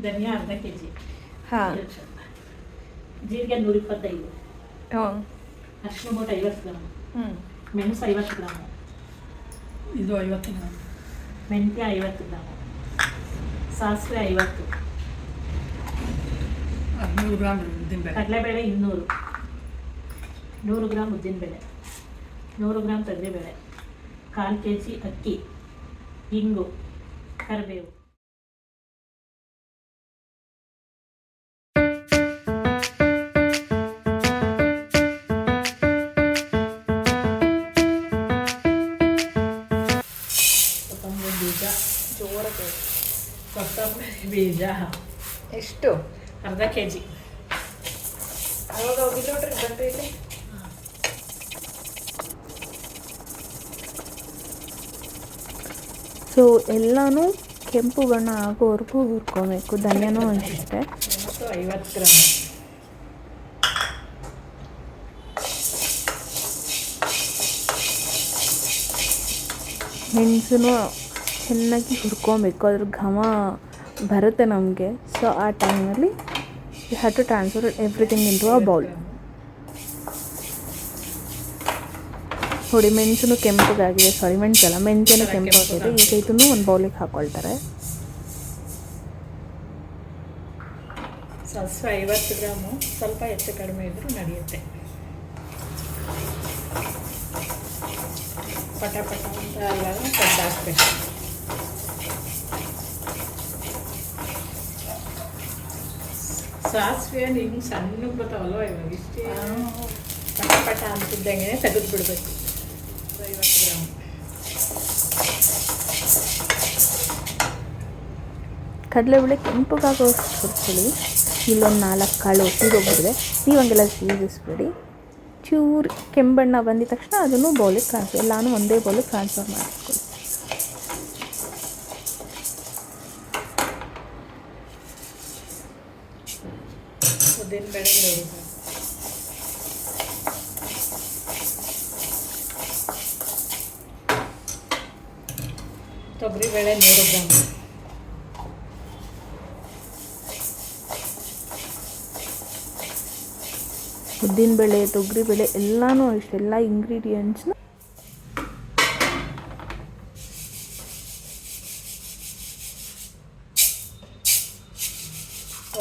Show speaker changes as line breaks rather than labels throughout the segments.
ಧನಿಯಾ ಅರ್ಧ K G.
ಹಾಂ.
ಜೀರಿಗೆ 125.
ಹಾಂ.
ಅರಿಶಿನ ಬೋಟ್ 50 ಗ್ರಾಮ್. ಮೆಣಸು 50 ಗ್ರಾಮ್.
ಇದು 50 ಗ್ರಾಮ್.
ಮೆಂತ್ಯ 50 ಗ್ರಾಮ್. ಸಾಸಿವೆ 50.
100 ಗ್ರಾಮ್ ಉದ್ದಿನಬೇಳೆ.
ಕಡಲೆಬೇಳೆ 200. 100 ಗ್ರಾಮ್ ಉದ್ದಿನಬೇಳೆ. 100 ಗ್ರಾಮ್ ತೊಗರಿಬೇಳೆ. 1/4 ಕೆ ಜಿ ಅಕ್ಕಿ. ಹಿಂಗು, ಕರಿಬೇವು. ಕೊತ್ತಂಬರಿ ಬೀಜ
ಜೋರಾಗಿ.
ಕೊತ್ತಂಬರಿ ಬೀಜ
ಎಷ್ಟು?
ಅರ್ಧ ಕೆ ಜಿ.
ಅವಾಗ ಹೋಗಿಲ್ಲ ನೋಡ್ರಿ ಬಂದ್ರಿ ಇಲ್ಲಿ. ಸೊ ಎಲ್ಲನೂ ಕೆಂಪು ಬಣ್ಣ ಆಗೋವರೆಗೂ ಹುರ್ಕೊಬೇಕು. ಧನಿಯಾನೂ ಅಷ್ಟೇ.
ಮೆಣಸು 50 ಗ್ರಾಮ್.
ಮೆಣಸನ್ನು ಚೆನ್ನಾಗಿ ಹುರ್ಕೊಬೇಕು, ಅದ್ರ ಘಮ ಬರುತ್ತೆ ನಮಗೆ. ಸೊ ಆ ಟೈಮಲ್ಲಿ you have to transfer everything into a bowl. ನೋಡಿ ಮೆಣಸನ್ನು ಕೆಂಪಗಾಗಿದೆ, ಸಾರಿ ಮೆಣಸಲ್ಲ, ಮೆಂತ್ಯನೂ ಕೆಂಪಾಗಿದೆ. ಈಗ ಇದನ್ನು ಒಂದು ಬೌಲಿಗೆ ಹಾಕ್ಕೊಳ್ತಾರೆ.
ಸಾಸಿವೆ 50 ಗ್ರಾಮು, ಸ್ವಲ್ಪ ಹೆಚ್ಚು ಕಡಿಮೆ ಇದ್ರೂ ನಡೆಯುತ್ತೆ. ಪಟ ಪಟ ಅಂತ ಅಲ್ಲಾಗ ಕಡ್ದು ಹಾಕ್ಬೇಕು. ಸಾಸಿವೆ ಹಿಂಗೆ ಸಣ್ಣಗೆ ಬರ್ತಾವಲ್ವ ಇವಾಗ, ಇಷ್ಟೇ ಪಟ ಪಟ ಅಂತಿದ್ದಂಗೆ ತೆಗೆದು ಬಿಡಬೇಕು. 50 ಗ್ರಾಮ್.
ಕಡಲೆಬೇಳೆ ಕೆಂಪಗಾಗೋಷ್ಟು ಹುರ್ಕೊಳ್ಳಿ. ಇಲ್ಲೊಂದು 4 ಕಾಳು ಸೀದೋಗ್ಬಿಡಿದೆ. ನೀವು ಹಂಗೆಲ್ಲ ಸೀದಿಸ್ಬೇಡಿ. ಚೂರು ಕೆಂಬಣ್ಣ ಬಂದಿದ ತಕ್ಷಣ ಅದನ್ನು ಬೌಲಿಗೆ ಟ್ರಾನ್ಸ್ಫರ್, ಎಲ್ಲಾನು ಒಂದೇ ಬೌಲಿಗೆ ಟ್ರಾನ್ಸ್ಫರ್ ಮಾಡಿಸ್ಕೊಳ್ಳಿ.
ಉದ್ದಿನಬೇಳೆ 100 ಗ್ರಾಮ್. ತೊಗರಿಬೇಳೆ 100 ಗ್ರಾಮ್.
ಉದ್ದಿನಬೇಳೆ, ತೊಗರಿಬೇಳೆ ಎಲ್ಲನೂ ಇಷ್ಟೆಲ್ಲ ಇಂಗ್ರೀಡಿಯೆಂಟ್ಸ್ನ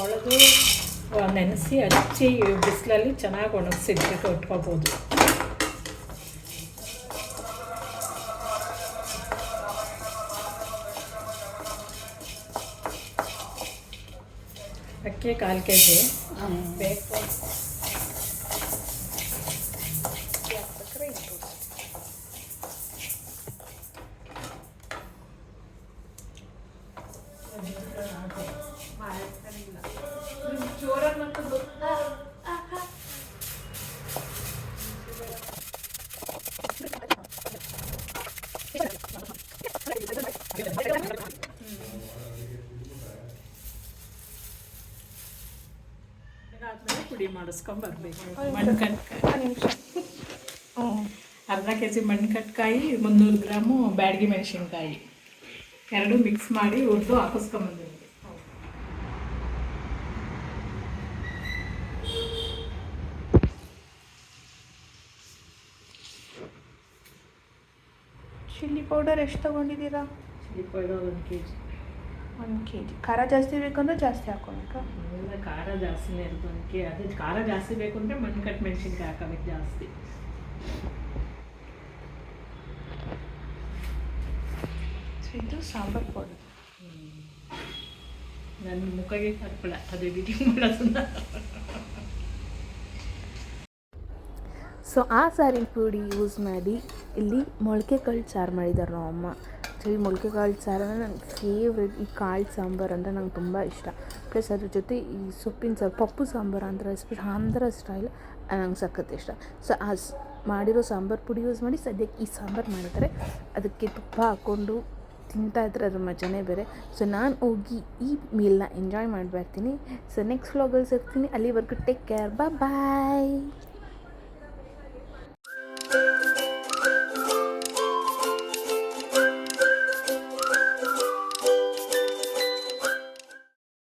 ಒಳದು ನೆನೆಸಿ ಹಚ್ಚಿ ಬಿಸಿಲಲ್ಲಿ ಚೆನ್ನಾಗಿ ಒಣಗಿಸಿಟ್ಬಿಟ್ಟು ಇಟ್ಕೋಬೋದು. ಅಕ್ಕಿ 1/4 ಕೆ ಜಿ ಬೇಕು. ಇದಾದ್ಮೇಲೆ ಪುಡಿ ಮಾಡಿಸ್ಕೊಂಬರ್ಬೇಕು. ಮಣ್ಕಟ್ಕಾಯಿ ಅರ್ಧ ಕೆ ಜಿ ಮಣ್ಕಟ್ಕಾಯಿ, 300 ಗ್ರಾಮು ಬ್ಯಾಡಗಿ ಮೆಣಸಿನ್ಕಾಯಿ, ಎರಡು ಮಿಕ್ಸ್ ಮಾಡಿ ಹುರಿದು ಹಾಕಿಸ್ಕೊಂಬಂದಿದ್ದೀನಿ.
ಚಿಲ್ಲಿ ಪೌಡರ್ ಎಷ್ಟು ತೊಗೊಂಡಿದ್ದೀರಾ?
Chilli powder 1 K G.
1 K G. ಖಾರ ಜಾಸ್ತಿ ಬೇಕಂದ್ರೆ ಜಾಸ್ತಿ ಹಾಕೋಬೇಕಾ?
ಎಲ್ಲ ಖಾರ ಜಾಸ್ತಿನೇ ಇರುತ್ತೆ. ಅದು ಖಾರ ಜಾಸ್ತಿ ಬೇಕು ಅಂದರೆ ಮಣ್ಕಟ್ಟು ಮೆಣಸಿನ್ಕಾಯಿ ಹಾಕೋಬೇಕು ಜಾಸ್ತಿ.
ಇದು ಸಾಂಬಾರು ಪೌಡರ್.
ನನ್ನ ಮುಖಗೆ ಹಾಕ್ಬೇಡ, ಅದು ಎಡಿಟಿಂಗ್ ಮಾಡೋದನ್ನ.
ಸೊ ಆ ಸಾರಿನ ಪುಡಿ ಯೂಸ್ ಮಾಡಿ ಇಲ್ಲಿ ಮೊಳಕೆ ಕಾಳು ಸಾರು ಮಾಡಿದ್ದಾರೆ ನಮ್ಮ ಅಮ್ಮ. ಸೊ ಈ ಮೊಳಕೆ ಕಾಳು ಸಾರು ಅಂದರೆ ನಂಗೆ ಫೇವ್ರೆಟ್. ಈ ಕಾಳು ಸಾಂಬಾರು ಅಂದರೆ ನಂಗೆ ತುಂಬ ಇಷ್ಟ. ಪ್ಲಸ್ ಅದ್ರ ಜೊತೆ ಈ ಸೊಪ್ಪಿನ ಸಾರು, ಪಪ್ಪು ಸಾಂಬಾರು ಅಂತ ಎಸ್ಪೆಷಲಿ ಆಂಧ್ರ ಸ್ಟೈಲ್ ನಂಗೆ ಸಖತ್ ಇಷ್ಟ. ಸೊ ಆ ಮಾಡಿರೋ ಸಾಂಬಾರು ಪುಡಿ ಯೂಸ್ ಮಾಡಿ ಸದ್ಯಕ್ಕೆ ಈ ಸಾಂಬಾರು ಮಾಡಿದ್ದಾರೆ. ಅದಕ್ಕೆ ತುಪ್ಪ ಹಾಕ್ಕೊಂಡು ತಿಂತಾಯಿದ್ರೆ ಅದ್ರ ಮಜಾನೇ ಬೇರೆ. ಸೊ ನಾನು ಹೋಗಿ ಈ ಮೀಲ್ನ ಎಂಜಾಯ್ ಮಾಡಿ ಬರ್ತೀನಿ. ಸೊ ನೆಕ್ಸ್ಟ್ ವ್ಲಾಗಲ್ಲಿ ಸಿಗ್ತೀನಿ. ಅಲ್ಲಿವರೆಗೂ ಟೇಕ್ ಕೇರ್, ಬಾಯ್.